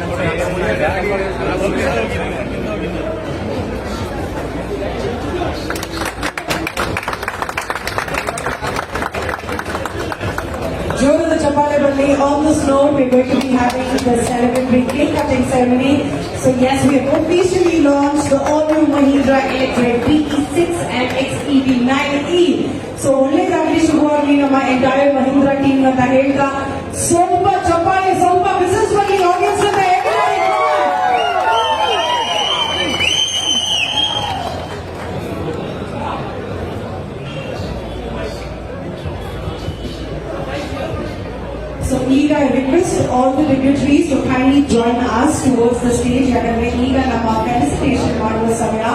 During the Chapale Bandi, on this note, we're going to be having the celebratory cake cutting ceremony. So yes, we have officially launched the all-new Mahindra Electric BE6 and XEV9e. So ಒಳ್ಳೆದಾಗಲಿ ಶುಭವಾಗಲಿ ನಮ್ಮ entire Mahindra team ಅಂತ ಹೇಳ್ತಾ ಸ್ವಲ್ಪ ಚಪ್ಪಾಳೆ ಸ್ವಲ್ಪ business ಬನ್ನಿ audience ಅಂತ So Ega, I request all the dignitaries to kindly join us towards the stage. ಯಾಕಂದ್ರೆ ಈಗ ನಮ್ಮ ಫೆಲಿಸಿಟೇಷನ್ ಮಾಡುವ ಸಮಯ.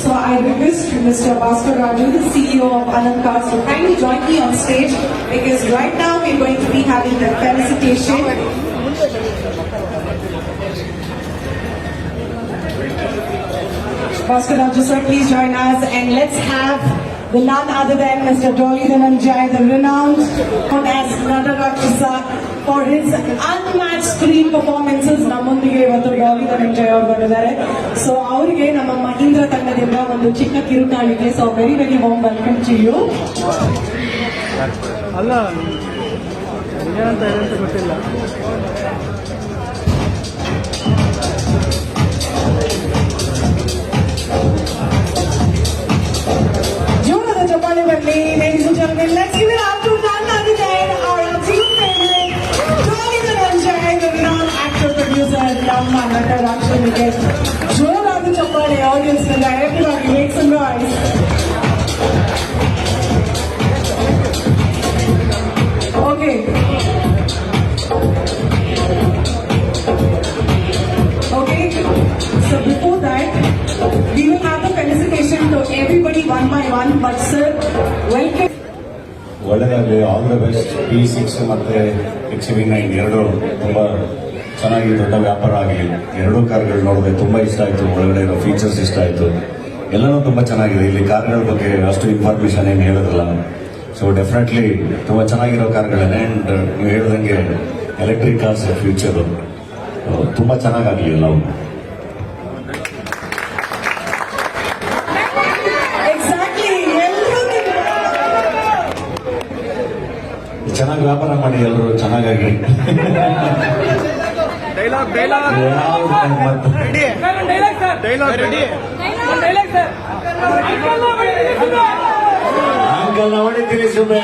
So I request Mr. Bhaskar Raju, the CEO of Anand Cars, to kindly join me on stage because right now we're going to be having the felicitation. Bhaskar Raju sir, please join us and let's have the none other than Mr. Dolly Dhananjay, the renowned known as Nata Rakshasa, for his unmatched screen performances. ನಮ್ಮೊಂದಿಗೆ ಇವತ್ತು ಡಾಲಿ ಧನಂಜಯ್ ಅವರು ಬಂದಿದ್ದಾರೆ. So ಅವರಿಗೆ ನಮ್ಮ ಮಹೀಂದ್ರ ತಂಡದಿಂದ ಒಂದು ಚಿಕ್ಕ ಕಿರುಕಾಣಿಕೆ. So very very warm welcome to you. ಅಲ್ಲ ಏನಂತ ಗೊತ್ತಿಲ್ಲ. Ladies and gentlemen, let's give it up to none other than our absolute favorite, Dolly Dhananjay, the renowned actor, producer, and Namma Nata Rakshasa. ಜೋರಾದ ಚಪ್ಪಾಳೆ audience ನಿಂದ. Everybody make some noise. Okay. Okay. So before that, we will have the felicitation to everybody one by one. But sir, welcome. ಒಳ್ಳೆಯದಾಗಲಿ, all the best. BE6 ಮತ್ತು XEV9 ಎರಡು ತುಂಬ ಚೆನ್ನಾಗಿ ದೊಡ್ಡ ವ್ಯಾಪಾರ ಆಗಲಿ. ಎರಡೂ ಕಾರ್ಗಳು ನೋಡಿದ್ರೆ ತುಂಬ ಇಷ್ಟ ಆಯಿತು. ಒಳಗಡೆ ಇರೋ ಫೀಚರ್ಸ್ ಇಷ್ಟ ಆಯಿತು. ಎಲ್ಲನೂ ತುಂಬ ಚೆನ್ನಾಗಿದೆ. ಇಲ್ಲಿ ಕಾರ್ಗಳ ಬಗ್ಗೆ ಅಷ್ಟು ಇನ್ಫಾರ್ಮೇಷನ್ ಏನು ಹೇಳೋದಿಲ್ಲ. ಸೊ ಡೆಫಿನೆಟ್ಲಿ ತುಂಬ ಚೆನ್ನಾಗಿರೋ ಕಾರ್ಗಳೇನೆ. ಆ್ಯಂಡ್ ನೀವು ಹೇಳ್ದಂಗೆ ಎಲೆಕ್ಟ್ರಿಕ್ ಕಾರ್ಸ್ ಫ್ಯೂಚರು ತುಂಬ ಚೆನ್ನಾಗಾಗಲಿ ಎಲ್ಲವೂ. ಚೆನ್ನಾಗಿ ವ್ಯಾಪಾರ ಮಾಡಿ, ಎಲ್ಲರೂ ಚೆನ್ನಾಗಾಗಿ. ಅಂಕಲ್ ಹೊಡಿತೀರಿ ಸುಮ್ಮನೆ.